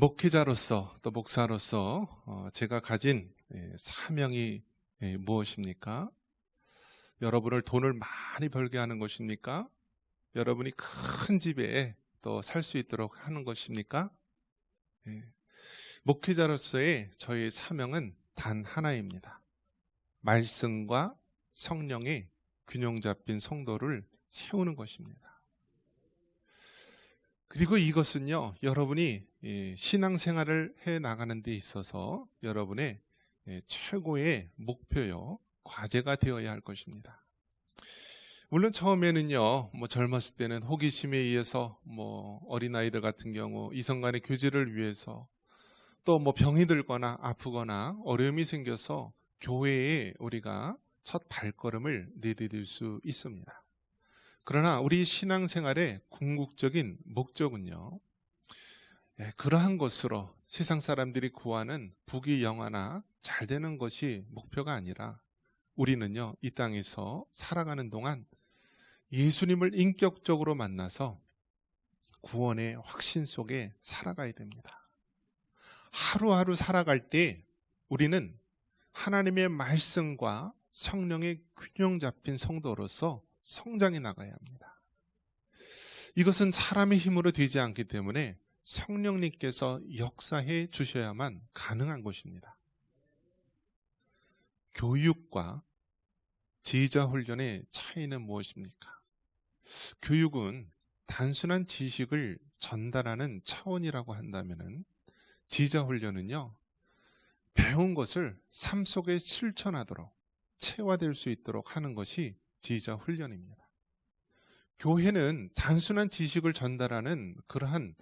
목회자로서 또 목사로서 제가 가진 사명이 무엇입니까? 여러분을 돈을 많이 벌게 하는 것입니까? 여러분이 큰 집에 또 살 수 있도록 하는 것입니까? 목회자로서의 저희 사명은 단 하나입니다. 말씀과 성령의 균형 잡힌 성도를 세우는 것입니다. 그리고 이것은요, 여러분이 신앙생활을 해 나가는 데 있어서 여러분의 최고의 목표요, 과제가 되어야 할 것입니다. 물론 처음에는요, 젊었을 때는 호기심에 의해서 어린아이들 같은 경우 이성 간의 교제를 위해서 또 병이 들거나 아프거나 어려움이 생겨서 교회에 우리가 첫 발걸음을 내디딜 수 있습니다. 그러나 우리 신앙생활의 궁극적인 목적은요, 그러한 것으로 세상 사람들이 구하는 부귀영화나 잘 되는 것이 목표가 아니라 우리는요, 이 땅에서 살아가는 동안 예수님을 인격적으로 만나서 구원의 확신 속에 살아가야 됩니다. 하루하루 살아갈 때 우리는 하나님의 말씀과 성령의 균형 잡힌 성도로서 성장해 나가야 합니다. 이것은 사람의 힘으로 되지 않기 때문에 성령님께서 역사해 주셔야만 가능한 것입니다. 교육과 지휘자 훈련의 차이는 무엇입니까? 교육은 단순한 지식을 전달하는 차원이라고 한다면 지휘자 훈련은요, 배운 것을 삶 속에 실천하도록 체화될 수 있도록 하는 것이 지휘자 훈련입니다. 교회는 단순한 지식을 전달하는 그러한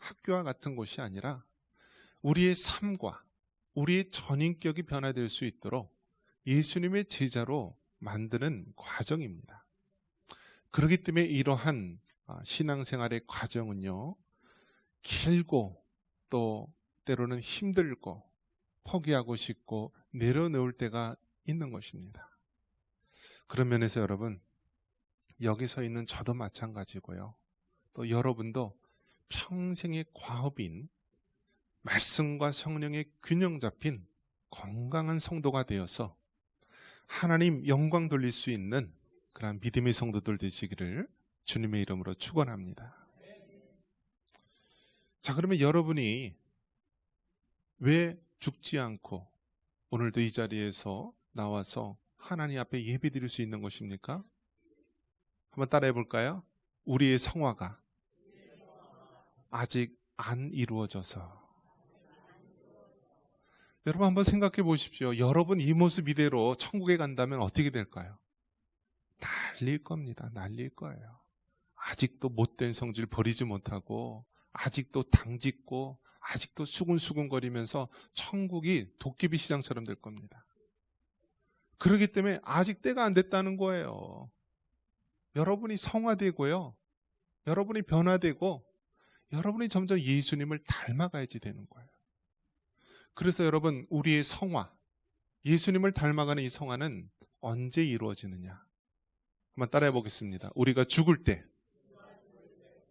학교와 같은 곳이 아니라 우리의 삶과 우리의 전인격이 변화될 수 있도록 예수님의 제자로 만드는 과정입니다. 그렇기 때문에 이러한 신앙생활의 과정은요, 길고 또 때로는 힘들고 포기하고 싶고 내려놓을 때가 있는 것입니다. 그런 면에서 여러분, 여기 서 있는 저도 마찬가지고요, 또 여러분도 평생의 과업인 말씀과 성령의 균형 잡힌 건강한 성도가 되어서 하나님 영광 돌릴 수 있는 그런 믿음의 성도들 되시기를 주님의 이름으로 축원합니다. 자, 그러면 여러분이 왜 죽지 않고 오늘도 이 자리에서 나와서 하나님 앞에 예배드릴 수 있는 것입니까? 한번 따라해 볼까요? 우리의 성화가 아직 안 이루어져서. 여러분 한번 생각해 보십시오. 여러분 이 모습 이대로 천국에 간다면 어떻게 될까요? 난릴 겁니다. 난릴 거예요. 아직도 못된 성질 버리지 못하고 아직도 당짓고 아직도 수군수군거리면서 천국이 도깨비 시장처럼 될 겁니다. 그렇기 때문에 아직 때가 안 됐다는 거예요. 여러분이 성화되고요, 여러분이 변화되고 여러분이 점점 예수님을 닮아가야지 되는 거예요. 그래서 여러분, 우리의 성화, 예수님을 닮아가는 이 성화는 언제 이루어지느냐? 한번 따라해 보겠습니다. 우리가 죽을 때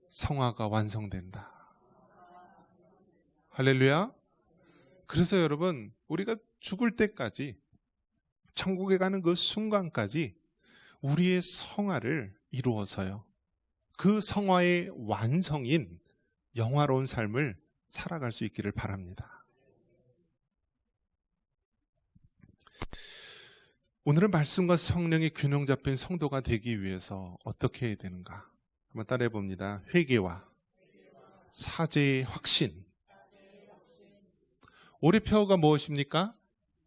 성화가 완성된다. 할렐루야. 그래서 여러분, 우리가 죽을 때까지, 천국에 가는 그 순간까지 우리의 성화를 이루어서요, 그 성화의 완성인 영화로운 삶을 살아갈 수 있기를 바랍니다. 오늘은 말씀과 성령의 균형 잡힌 성도가 되기 위해서 어떻게 해야 되는가? 한번 따라해 봅니다. 회개와 사죄의 확신. 올해 표어가 무엇입니까?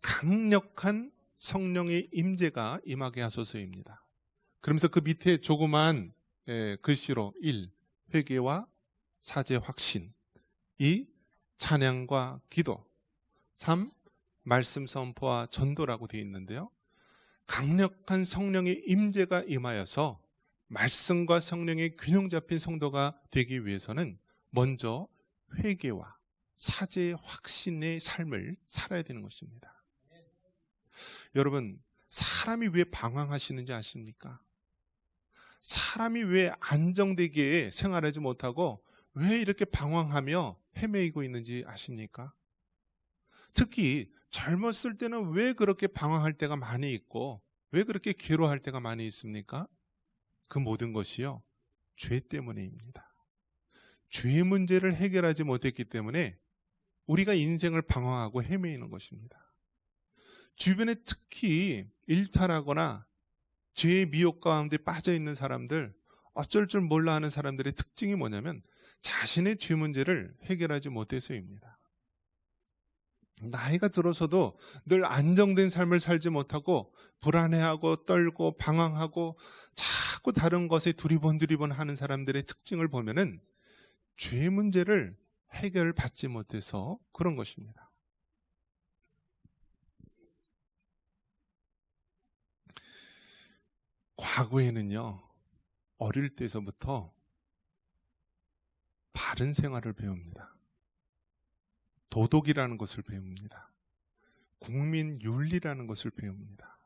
강력한 성령의 임재가 임하게 하소서입니다. 그러면서 그 밑에 조그만 글씨로 1. 회개와 사죄 확신. 2. 찬양과 기도. 3. 말씀 선포와 전도라고 되어 있는데요, 강력한 성령의 임재가 임하여서 말씀과 성령의 균형 잡힌 성도가 되기 위해서는 먼저 회개와 사죄의 확신의 삶을 살아야 되는 것입니다. 여러분, 사람이 왜 방황하시는지 아십니까? 사람이 왜 안정되게 생활하지 못하고 왜 이렇게 방황하며 헤매이고 있는지 아십니까? 특히 젊었을 때는 왜 그렇게 방황할 때가 많이 있고 왜 그렇게 괴로워할 때가 많이 있습니까? 그 모든 것이요, 죄 때문에입니다. 죄의 문제를 해결하지 못했기 때문에 우리가 인생을 방황하고 헤매이는 것입니다. 주변에 특히 일탈하거나 죄의 미혹 가운데 빠져 있는 사람들, 어쩔 줄 몰라 하는 사람들의 특징이 뭐냐면 자신의 죄 문제를 해결하지 못해서입니다. 나이가 들어서도 늘 안정된 삶을 살지 못하고 불안해하고 떨고 방황하고 자꾸 다른 것에 두리번두리번 하는 사람들의 특징을 보면은 죄 문제를 해결받지 못해서 그런 것입니다. 과거에는요, 어릴 때서부터 바른 생활을 배웁니다. 도덕이라는 것을 배웁니다. 국민윤리라는 것을 배웁니다.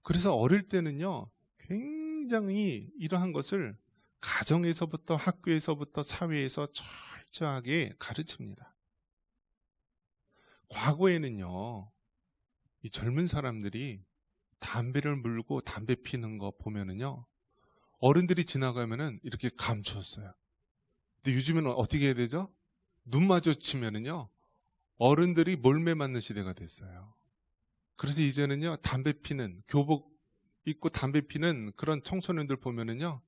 그래서 어릴 때는요, 굉장히 이러한 것을 가정에서부터 학교에서부터 사회에서 철저하게 가르칩니다. 과거에는요, 이 젊은 사람들이 담배를 물고 담배 피는 거 보면은요, 어른들이 지나가면은 이렇게 감추었어요. 근데 요즘에는 어떻게 해야 되죠? 눈 마주치면은요, 어른들이 몰매 맞는 시대가 됐어요. 그래서 이제는요, 담배 피는, 교복 입고 담배 피는 그런 청소년들 보면은요,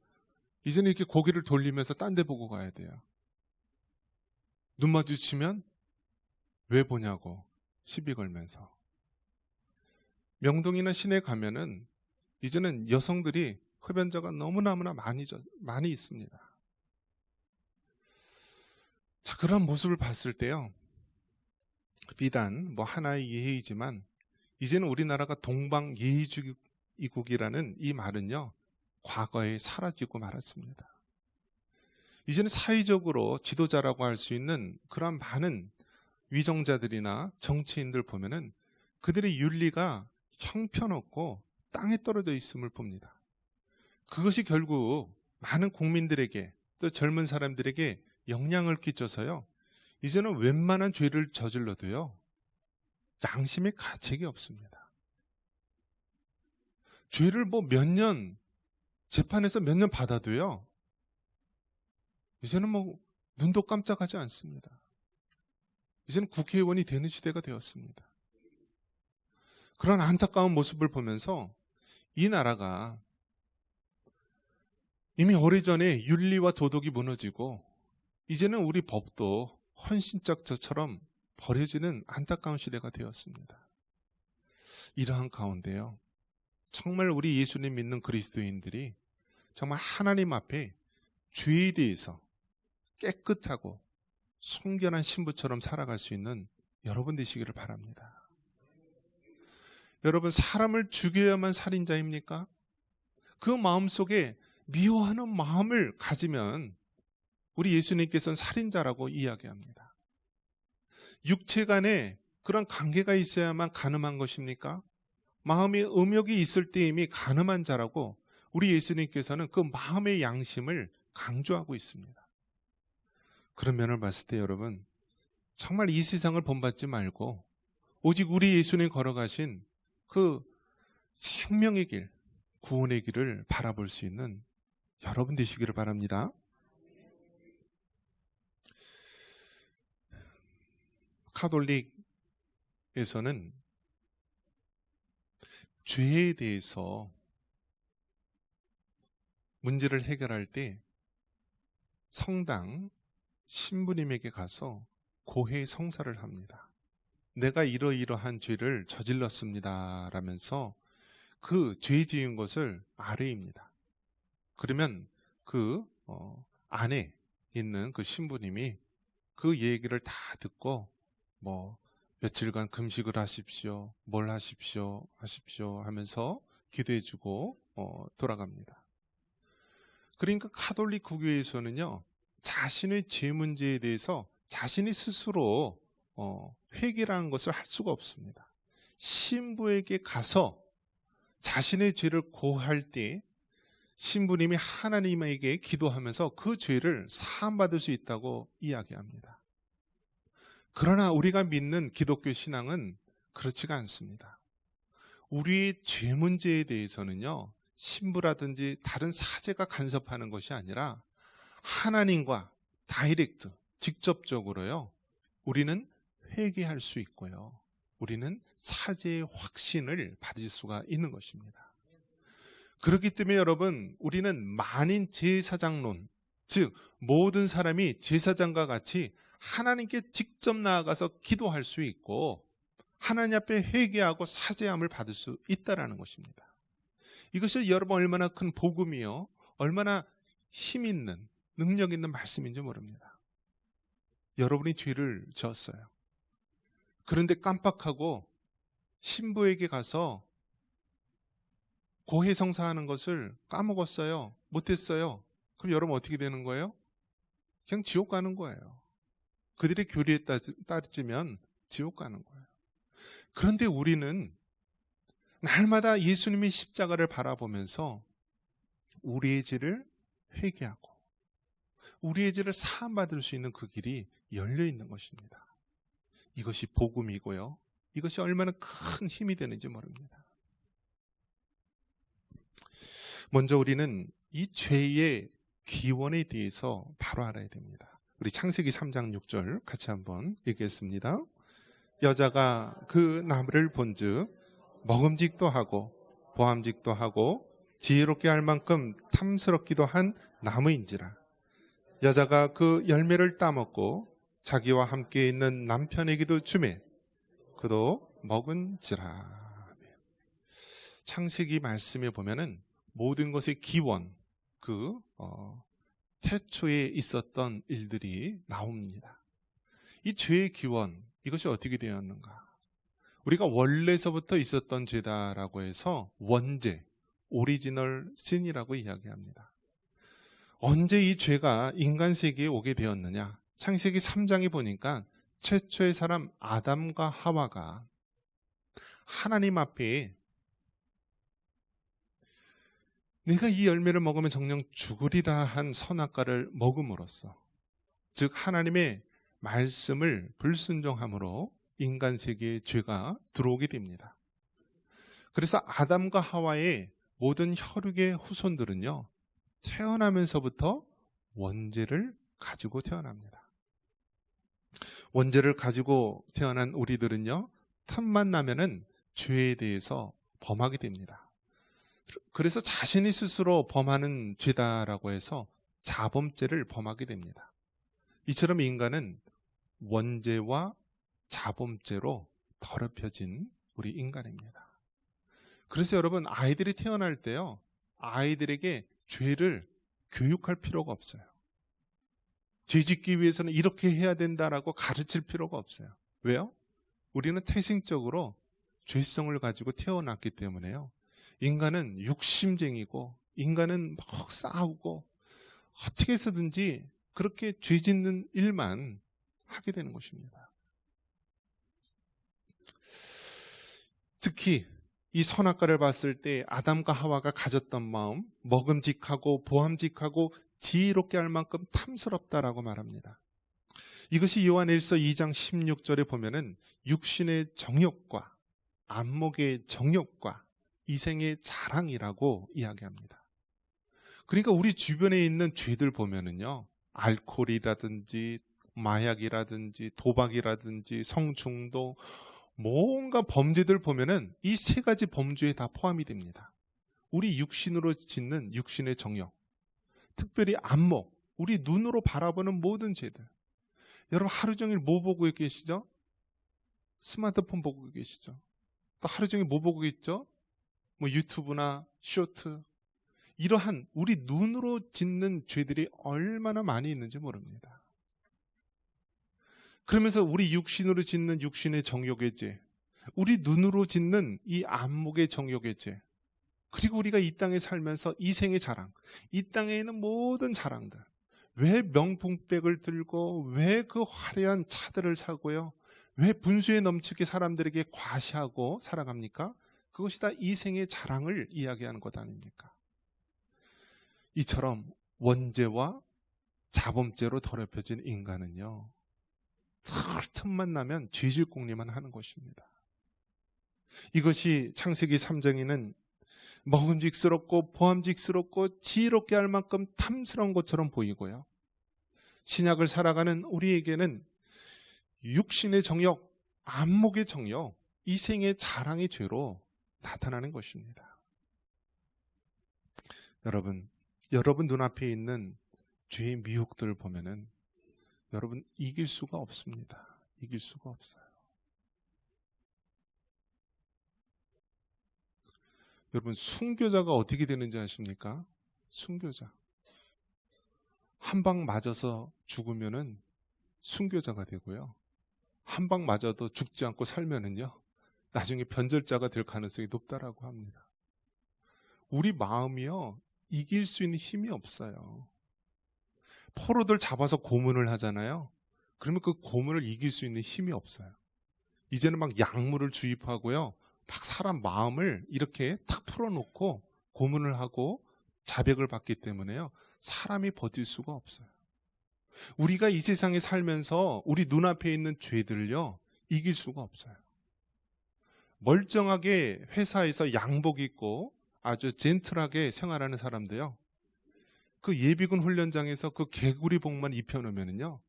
이제는 이렇게 고개를 돌리면서 딴 데 보고 가야 돼요. 눈 마주치면 왜 보냐고 시비 걸면서. 명동이나 시내 가면은 이제는 여성들이 흡연자가 너무너무나 많이 있습니다. 자, 그런 모습을 봤을 때요, 비단 하나의 예의지만 이제는 우리나라가 동방예의주의국이라는 이 말은요, 과거에 사라지고 말았습니다. 이제는 사회적으로 지도자라고 할 수 있는 그런 많은 위정자들이나 정치인들 보면은 그들의 윤리가 형편없고 땅에 떨어져 있음을 봅니다. 그것이 결국 많은 국민들에게 또 젊은 사람들에게 영향을 끼쳐서요, 이제는 웬만한 죄를 저질러도요, 양심의 가책이 없습니다. 죄를 몇 년, 재판에서 몇 년 받아도요, 이제는 눈도 깜짝하지 않습니다. 이제는 국회의원이 되는 시대가 되었습니다. 그런 안타까운 모습을 보면서 이 나라가 이미 오래전에 윤리와 도덕이 무너지고 이제는 우리 법도 헌신짝처럼 버려지는 안타까운 시대가 되었습니다. 이러한 가운데요, 정말 우리 예수님 믿는 그리스도인들이 정말 하나님 앞에 죄에 대해서 깨끗하고 순결한 신부처럼 살아갈 수 있는 여러분 되시기를 바랍니다. 여러분, 사람을 죽여야만 살인자입니까? 그 마음속에 미워하는 마음을 가지면 우리 예수님께서는 살인자라고 이야기합니다. 육체 간에 그런 관계가 있어야만 가늠한 것입니까? 마음의 음욕이 있을 때 이미 가늠한 자라고 우리 예수님께서는 그 마음의 양심을 강조하고 있습니다. 그런 면을 봤을 때 여러분, 정말 이 세상을 본받지 말고 오직 우리 예수님 걸어가신 그 생명의 길, 구원의 길을 바라볼 수 있는 여러분 되시기를 바랍니다. 카톨릭에서는 죄에 대해서 문제를 해결할 때 성당 신부님에게 가서 고해 성사를 합니다. 내가 이러이러한 죄를 저질렀습니다 라면서 그 죄 지은 것을 아뢰입니다. 그러면 그 안에 있는 그 신부님이 그 얘기를 다 듣고 며칠간 금식을 하십시오, 뭘 하십시오 하면서 기도해주고 돌아갑니다. 그러니까 카톨릭 구교에서는요, 자신의 죄 문제에 대해서 자신이 스스로 회개라는 것을 할 수가 없습니다. 신부에게 가서 자신의 죄를 고할 때 신부님이 하나님에게 기도하면서 그 죄를 사함받을 수 있다고 이야기합니다. 그러나 우리가 믿는 기독교 신앙은 그렇지가 않습니다. 우리의 죄 문제에 대해서는요, 신부라든지 다른 사제가 간섭하는 것이 아니라 하나님과 다이렉트, 직접적으로요, 우리는 회개할 수 있고요, 우리는 사제의 확신을 받을 수가 있는 것입니다. 그렇기 때문에 여러분, 우리는 만인 제사장론, 즉 모든 사람이 제사장과 같이 하나님께 직접 나아가서 기도할 수 있고 하나님 앞에 회개하고 사죄함을 받을 수 있다는 것입니다. 이것이 여러분 얼마나 큰 복음이요, 얼마나 힘 있는, 능력 있는 말씀인지 모릅니다. 여러분이 죄를 지었어요. 그런데 깜빡하고 신부에게 가서 고해성사하는 것을 까먹었어요. 못했어요. 그럼 여러분 어떻게 되는 거예요? 그냥 지옥 가는 거예요. 그들의 교리에 따르면 지옥 가는 거예요. 그런데 우리는 날마다 예수님의 십자가를 바라보면서 우리의 죄를 회개하고 우리의 죄를 사함받을 수 있는 그 길이 열려 있는 것입니다. 이것이 복음이고요, 이것이 얼마나 큰 힘이 되는지 모릅니다. 먼저 우리는 이 죄의 기원에 대해서 바로 알아야 됩니다. 우리 창세기 3장 6절 같이 한번 읽겠습니다. 여자가 그 나무를 본즉 먹음직도 하고 보암직도 하고 지혜롭게 할 만큼 탐스럽기도 한 나무인지라. 여자가 그 열매를 따먹고 자기와 함께 있는 남편에게도 주매 그도 먹은지라. 창세기 말씀에 보면은 모든 것의 기원, 태초에 있었던 일들이 나옵니다. 이 죄의 기원, 이것이 어떻게 되었는가? 우리가 원래서부터 있었던 죄다라고 해서 원죄, 오리지널 신이라고 이야기합니다. 언제 이 죄가 인간 세계에 오게 되었느냐? 창세기 3장에 보니까 최초의 사람 아담과 하와가 하나님 앞에 내가 이 열매를 먹으면 정녕 죽으리라 한 선악과를 먹음으로써, 즉 하나님의 말씀을 불순종함으로 인간 세계에 죄가 들어오게 됩니다. 그래서 아담과 하와의 모든 혈육의 후손들은요, 태어나면서부터 원죄를 가지고 태어납니다. 원죄를 가지고 태어난 우리들은요, 틈만 나면은 죄에 대해서 범하게 됩니다. 그래서 자신이 스스로 범하는 죄다라고 해서 자범죄를 범하게 됩니다. 이처럼 인간은 원죄와 자범죄로 더럽혀진 우리 인간입니다. 그래서 여러분, 아이들이 태어날 때요, 아이들에게 죄를 교육할 필요가 없어요. 죄 짓기 위해서는 이렇게 해야 된다라고 가르칠 필요가 없어요. 왜요? 우리는 태생적으로 죄성을 가지고 태어났기 때문에요, 인간은 욕심쟁이고 인간은 막 싸우고 어떻게 해서든지 그렇게 죄 짓는 일만 하게 되는 것입니다. 특히 이 선악과를 봤을 때 아담과 하와가 가졌던 마음, 먹음직하고 보암직하고 지혜롭게 할 만큼 탐스럽다라고 말합니다. 이것이 요한일서 2장 16절에 보면은 육신의 정욕과 안목의 정욕과 이생의 자랑이라고 이야기합니다. 그러니까 우리 주변에 있는 죄들 보면은요, 알코올이라든지 마약이라든지 도박이라든지 성중독, 뭔가 범죄들 보면은 이 세 가지 범죄에 다 포함이 됩니다. 우리 육신으로 짓는 육신의 정욕, 특별히 안목, 우리 눈으로 바라보는 모든 죄들. 여러분 하루 종일 뭐 보고 계시죠? 스마트폰 보고 계시죠? 또 하루 종일 뭐 보고 있죠? 뭐 유튜브나 쇼트, 이러한 우리 눈으로 짓는 죄들이 얼마나 많이 있는지 모릅니다. 그러면서 우리 육신으로 짓는 육신의 정욕의 죄, 우리 눈으로 짓는 이 안목의 정욕의 죄, 그리고 우리가 이 땅에 살면서 이생의 자랑, 이 땅에 있는 모든 자랑들, 왜 명품백을 들고 왜 그 화려한 차들을 사고요, 왜 분수에 넘치게 사람들에게 과시하고 살아갑니까? 그것이 다 이생의 자랑을 이야기하는 것 아닙니까? 이처럼 원죄와 자범죄로 더럽혀진 인간은요, 틈만 나면 죄질 공리만 하는 것입니다. 이것이 창세기 3장에는 먹음직스럽고 보암직스럽고 지혜롭게 할 만큼 탐스러운 것처럼 보이고요, 신약을 살아가는 우리에게는 육신의 정욕, 안목의 정욕, 이생의 자랑의 죄로 나타나는 것입니다. 여러분 눈앞에 있는 죄의 미혹들을 보면은 여러분 이길 수가 없습니다. 이길 수가 없어요. 여러분, 순교자가 어떻게 되는지 아십니까? 순교자. 한 방 맞아서 죽으면은 순교자가 되고요, 한 방 맞아도 죽지 않고 살면은요, 나중에 변절자가 될 가능성이 높다라고 합니다. 우리 마음이요, 이길 수 있는 힘이 없어요. 포로들 잡아서 고문을 하잖아요. 그러면 그 고문을 이길 수 있는 힘이 없어요. 이제는 막 약물을 주입하고요, 막 사람 마음을 이렇게 탁 풀어놓고 고문을 하고 자백을 받기 때문에요, 사람이 버틸 수가 없어요. 우리가 이 세상에 살면서 우리 눈앞에 있는 죄들을요, 이길 수가 없어요. 멀쩡하게 회사에서 양복 입고 아주 젠틀하게 생활하는 사람도요, 그 예비군 훈련장에서 그 개구리복만 입혀놓으면요,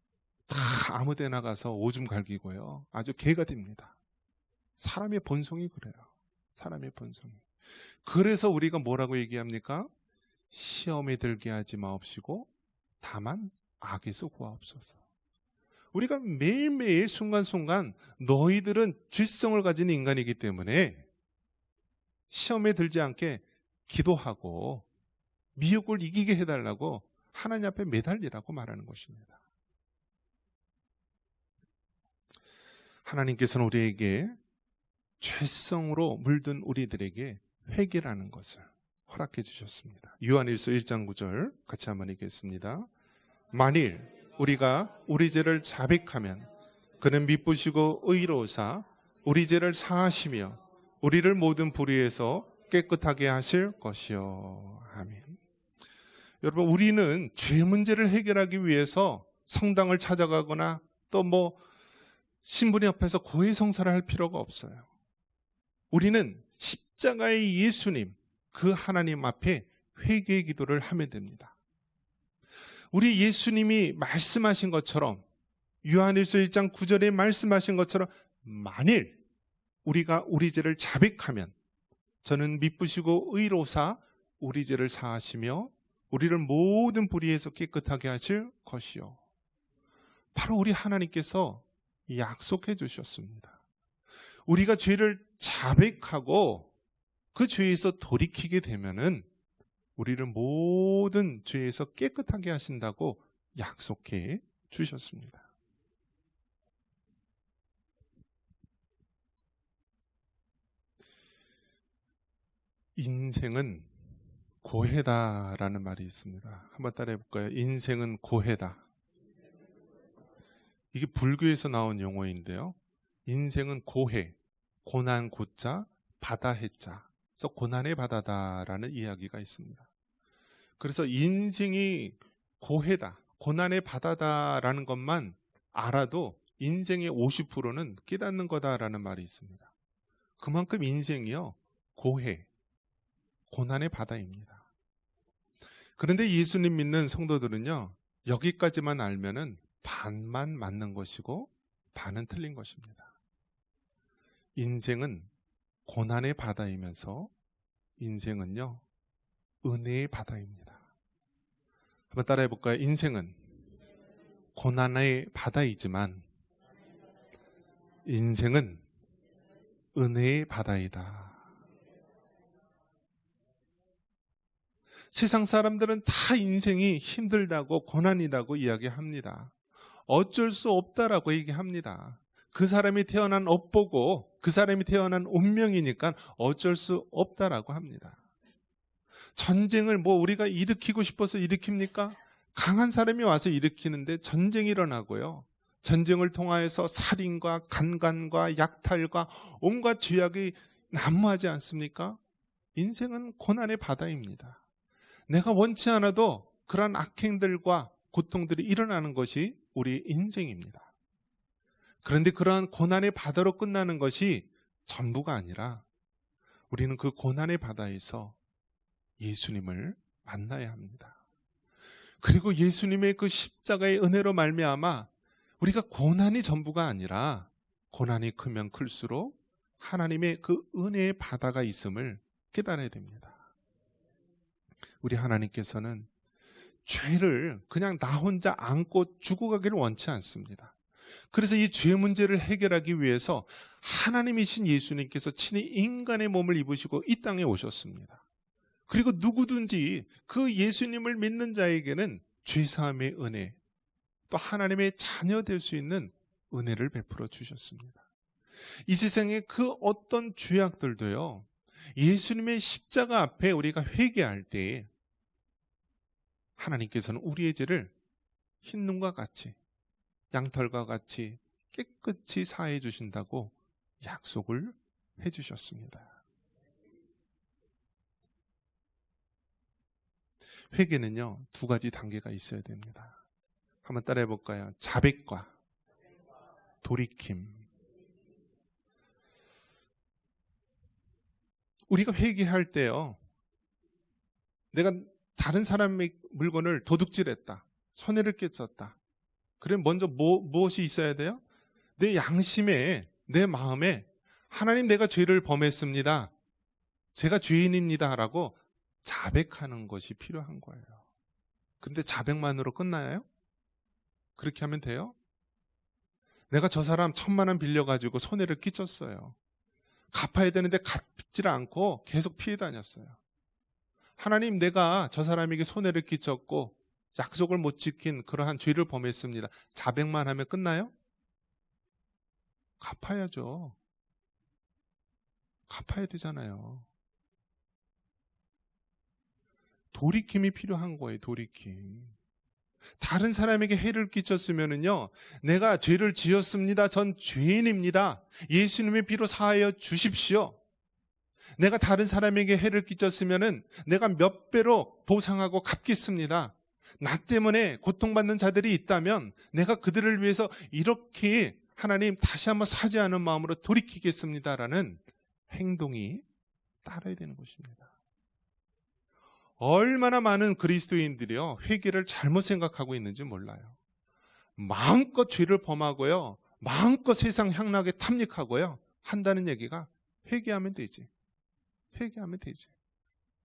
다 아무데 나가서 오줌 갈기고요, 아주 개가 됩니다. 사람의 본성이 그래요. 사람의 본성이. 그래서 우리가 뭐라고 얘기합니까? 시험에 들게 하지 마옵시고 다만 악에서 구하옵소서. 우리가 매일매일 순간순간 너희들은 죄성을 가진 인간이기 때문에 시험에 들지 않게 기도하고 미혹을 이기게 해달라고 하나님 앞에 매달리라고 말하는 것입니다. 하나님께서는 우리에게 죄성으로 물든 우리들에게 회개라는 것을 허락해 주셨습니다. 요한일서 1장 9절 같이 한번 읽겠습니다. 만일 우리가 우리 죄를 자백하면 그는 미쁘시고 의로우사 우리 죄를 사하시며 우리를 모든 불의에서 깨끗하게 하실 것이요. 아멘. 여러분, 우리는 죄 문제를 해결하기 위해서 성당을 찾아가거나 또 신부님 앞에서 고해성사를 할 필요가 없어요. 우리는 십자가의 예수님, 그 하나님 앞에 회개의 기도를 하면 됩니다. 우리 예수님이 말씀하신 것처럼, 요한일서 1장 9절에 말씀하신 것처럼, 만일 우리가 우리 죄를 자백하면 저는 미쁘시고 의로우사 우리 죄를 사하시며 우리를 모든 불의에서 깨끗하게 하실 것이요. 바로 우리 하나님께서 약속해 주셨습니다. 우리가 죄를 자백하고 그 죄에서 돌이키게 되면은 우리를 모든 죄에서 깨끗하게 하신다고 약속해 주셨습니다. 인생은 고해다라는 말이 있습니다. 한번 따라해 볼까요? 인생은 고해다. 이게 불교에서 나온 용어인데요, 인생은 고해, 고난 고자, 바다 해자, 그래서 고난의 바다다라는 이야기가 있습니다. 그래서 인생이 고해다, 고난의 바다다라는 것만 알아도 인생의 50%는 깨닫는 거다라는 말이 있습니다. 그만큼 인생이요, 고해, 고난의 바다입니다. 그런데 예수님 믿는 성도들은요, 여기까지만 알면은 반만 맞는 것이고 반은 틀린 것입니다. 인생은 고난의 바다이면서 인생은요, 은혜의 바다입니다. 한번 따라해 볼까요? 인생은 고난의 바다이지만 인생은 은혜의 바다이다. 세상 사람들은 다 인생이 힘들다고 고난이다고 이야기합니다. 어쩔 수 없다라고 얘기합니다. 그 사람이 태어난 업보고 그 사람이 태어난 운명이니까 어쩔 수 없다라고 합니다. 전쟁을 우리가 일으키고 싶어서 일으킵니까? 강한 사람이 와서 일으키는데 전쟁이 일어나고요, 전쟁을 통하여서 살인과 간간과 약탈과 온갖 죄악이 난무하지 않습니까? 인생은 고난의 바다입니다. 내가 원치 않아도 그러한 악행들과 고통들이 일어나는 것이 우리의 인생입니다. 그런데 그러한 고난의 바다로 끝나는 것이 전부가 아니라 우리는 그 고난의 바다에서 예수님을 만나야 합니다. 그리고 예수님의 그 십자가의 은혜로 말미암아 우리가 고난이 전부가 아니라 고난이 크면 클수록 하나님의 그 은혜의 바다가 있음을 깨달아야 됩니다. 우리 하나님께서는 죄를 그냥 나 혼자 안고 죽어가기를 원치 않습니다. 그래서 이 죄 문제를 해결하기 위해서 하나님이신 예수님께서 친히 인간의 몸을 입으시고 이 땅에 오셨습니다. 그리고 누구든지 그 예수님을 믿는 자에게는 죄사함의 은혜, 또 하나님의 자녀 될 수 있는 은혜를 베풀어 주셨습니다. 이 세상의 그 어떤 죄악들도요, 예수님의 십자가 앞에 우리가 회개할 때 하나님께서는 우리의 죄를 흰눈과 같이, 양털과 같이 깨끗이 사해 주신다고 약속을 해 주셨습니다. 회개는요, 두 가지 단계가 있어야 됩니다. 한번 따라해 볼까요? 자백과 돌이킴. 우리가 회개할 때요, 내가 다른 사람의 물건을 도둑질했다, 손해를 끼쳤다. 그래 먼저 무엇이 있어야 돼요? 내 양심에, 내 마음에 하나님, 내가 죄를 범했습니다, 제가 죄인입니다 라고 자백하는 것이 필요한 거예요. 그런데 자백만으로 끝나요? 그렇게 하면 돼요? 내가 저 사람 1,000만 원 빌려가지고 손해를 끼쳤어요. 갚아야 되는데 갚질 않고 계속 피해 다녔어요. 하나님, 내가 저 사람에게 손해를 끼쳤고 약속을 못 지킨 그러한 죄를 범했습니다. 자백만 하면 끝나요? 갚아야죠. 갚아야 되잖아요. 돌이킴이 필요한 거예요. 돌이킴. 다른 사람에게 해를 끼쳤으면은요, 내가 죄를 지었습니다, 전 죄인입니다, 예수님의 피로 사하여 주십시오. 내가 다른 사람에게 해를 끼쳤으면은 내가 몇 배로 보상하고 갚겠습니다. 나 때문에 고통받는 자들이 있다면 내가 그들을 위해서 이렇게 하나님 다시 한번 사죄하는 마음으로 돌이키겠습니다라는 행동이 따라야 되는 것입니다. 얼마나 많은 그리스도인들이요, 회개를 잘못 생각하고 있는지 몰라요. 마음껏 죄를 범하고요, 마음껏 세상 향락에 탐닉하고요 한다는 얘기가 회개하면 되지. 회개하면 되지.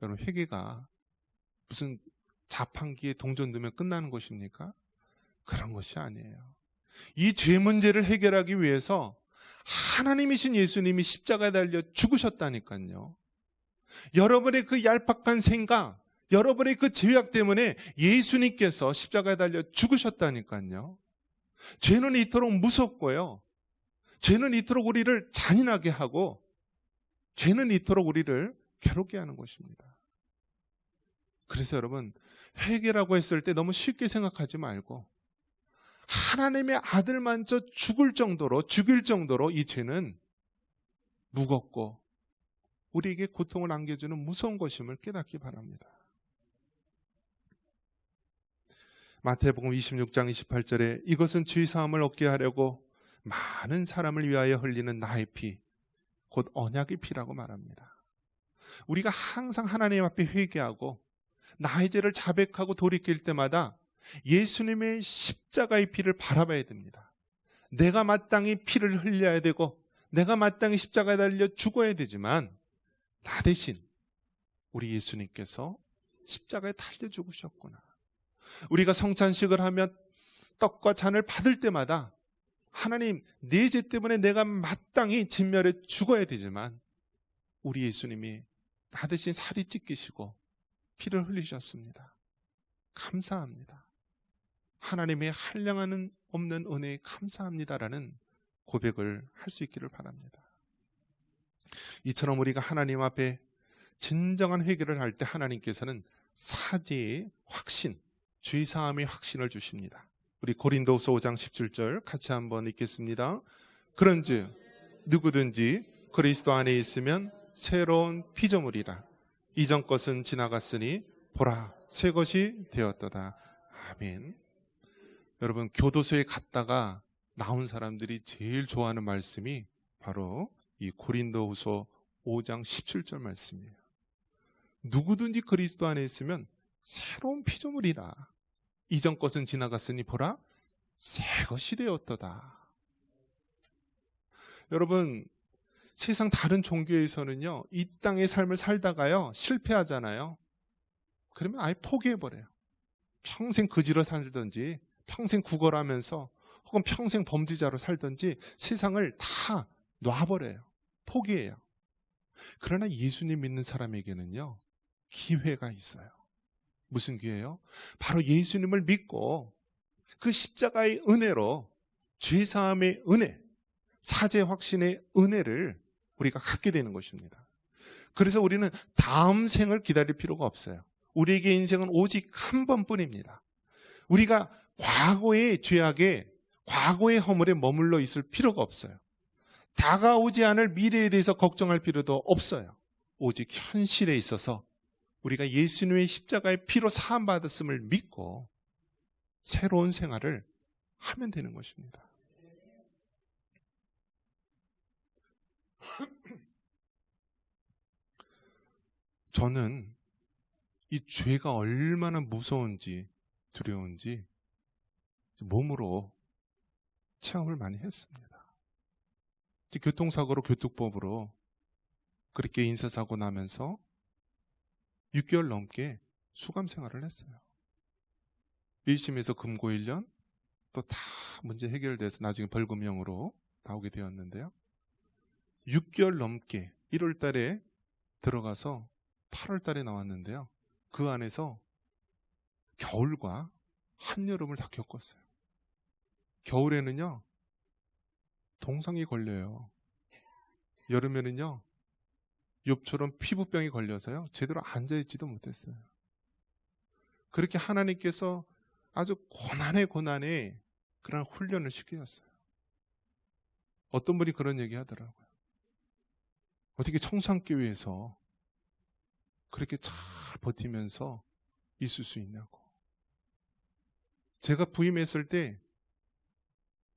여러분, 회개가 무슨 자판기에 동전 넣으면 끝나는 것입니까? 그런 것이 아니에요. 이 죄 문제를 해결하기 위해서 하나님이신 예수님이 십자가에 달려 죽으셨다니까요. 여러분의 그 얄팍한 생각, 여러분의 그 죄악 때문에 예수님께서 십자가에 달려 죽으셨다니까요. 죄는 이토록 무섭고요, 죄는 이토록 우리를 잔인하게 하고, 죄는 이토록 우리를 괴롭게 하는 것입니다. 그래서 여러분, 회개라고 했을 때 너무 쉽게 생각하지 말고 하나님의 아들만 죽일 정도로 이 죄는 무겁고 우리에게 고통을 안겨주는 무서운 것임을 깨닫기 바랍니다. 마태복음 26장 28절에 이것은 죄사함을 얻게 하려고 많은 사람을 위하여 흘리는 나의 피, 곧 언약의 피라고 말합니다. 우리가 항상 하나님 앞에 회개하고 나의 죄를 자백하고 돌이킬 때마다 예수님의 십자가의 피를 바라봐야 됩니다. 내가 마땅히 피를 흘려야 되고 내가 마땅히 십자가에 달려 죽어야 되지만 나 대신 우리 예수님께서 십자가에 달려 죽으셨구나. 우리가 성찬식을 하며 떡과 잔을 받을 때마다 하나님, 내 죄 때문에 내가 마땅히 진멸에 죽어야 되지만 우리 예수님이 나 대신 살이 찢기시고 피를 흘리셨습니다. 감사합니다. 하나님의 한량하는 없는 은혜에 감사합니다라는 고백을 할 수 있기를 바랍니다. 이처럼 우리가 하나님 앞에 진정한 회개를 할 때 하나님께서는 사죄의 확신, 죄사함의 확신을 주십니다. 우리 고린도후서 5장 17절 같이 한번 읽겠습니다. 그런즉 누구든지 그리스도 안에 있으면 새로운 피조물이라. 이전 것은 지나갔으니 보라, 새 것이 되었도다. 아멘. 여러분, 교도소에 갔다가 나온 사람들이 제일 좋아하는 말씀이 바로 이 고린도후서 5장 17절 말씀이에요. 누구든지 그리스도 안에 있으면 새로운 피조물이라. 이전 것은 지나갔으니 보라, 새 것이 되었도다. 여러분, 세상 다른 종교에서는요, 이 땅의 삶을 살다가요, 실패하잖아요. 그러면 아예 포기해버려요. 평생 거지로 살든지, 평생 구걸하면서, 혹은 평생 범죄자로 살든지 세상을 다 놔버려요. 포기해요. 그러나 예수님 믿는 사람에게는요, 기회가 있어요. 무슨 기회요? 바로 예수님을 믿고 그 십자가의 은혜로 죄사함의 은혜, 사죄 확신의 은혜를 우리가 갖게 되는 것입니다. 그래서 우리는 다음 생을 기다릴 필요가 없어요. 우리에게 인생은 오직 한 번뿐입니다. 우리가 과거의 죄악에, 과거의 허물에 머물러 있을 필요가 없어요. 다가오지 않을 미래에 대해서 걱정할 필요도 없어요. 오직 현실에 있어서 우리가 예수님의 십자가의 피로 사함받았음을 믿고 새로운 생활을 하면 되는 것입니다. 저는 이 죄가 얼마나 무서운지 두려운지 몸으로 체험을 많이 했습니다. 교통사고로 교통법으로 그렇게 인사사고 나면서 6개월 넘게 수감 생활을 했어요. 1심에서 금고 1년, 또 다 문제 해결돼서 나중에 벌금형으로 나오게 되었는데요. 6개월 넘게 1월 달에 들어가서 8월 달에 나왔는데요. 그 안에서 겨울과 한여름을 다 겪었어요. 겨울에는요, 동상이 걸려요. 여름에는요, 욥처럼 피부병이 걸려서요, 제대로 앉아있지도 못했어요. 그렇게 하나님께서 아주 고난의 그런 훈련을 시키셨어요. 어떤 분이 그런 얘기 하더라고요. 어떻게 청산교회에서 그렇게 잘 버티면서 있을 수 있냐고. 제가 부임했을 때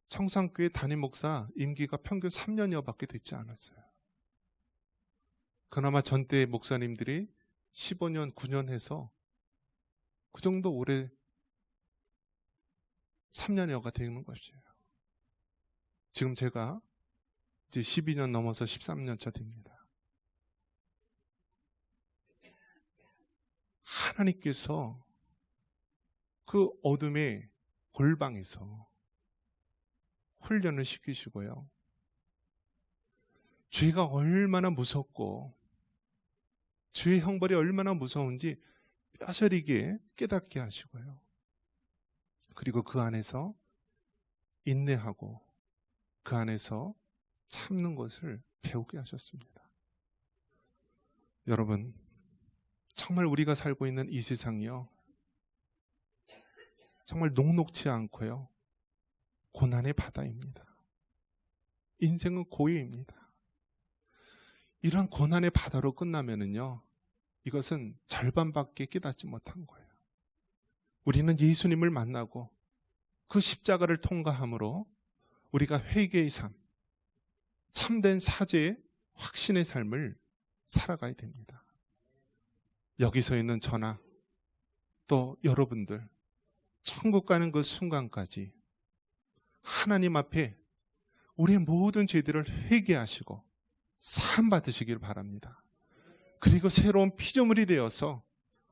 청산교회 담임 목사 임기가 평균 3년여밖에 되지 않았어요. 그나마 전때 목사님들이 15년, 9년 해서 그 정도 오래 3년여가 되는 것이에요. 지금 제가 이제 12년 넘어서 13년 차 됩니다. 하나님께서 그 어둠의 골방에서 훈련을 시키시고요. 죄가 얼마나 무섭고 죄의 형벌이 얼마나 무서운지 뼈저리게 깨닫게 하시고요. 그리고 그 안에서 인내하고 그 안에서 참는 것을 배우게 하셨습니다. 여러분, 정말 우리가 살고 있는 이 세상이요, 정말 녹록지 않고요, 고난의 바다입니다. 인생은 고해입니다. 이러한 고난의 바다로 끝나면은요, 이것은 절반밖에 깨닫지 못한 거예요. 우리는 예수님을 만나고 그 십자가를 통과함으로 우리가 회개의 삶, 참된 사죄의 확신의 삶을 살아가야 됩니다. 여기서 있는 저나 또 여러분들, 천국 가는 그 순간까지 하나님 앞에 우리의 모든 죄들을 회개하시고 사함 받으시길 바랍니다. 그리고 새로운 피조물이 되어서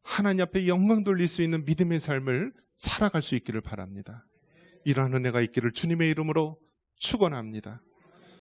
하나님 앞에 영광 돌릴 수 있는 믿음의 삶을 살아갈 수 있기를 바랍니다. 이러한 은혜가 있기를 주님의 이름으로 축원합니다.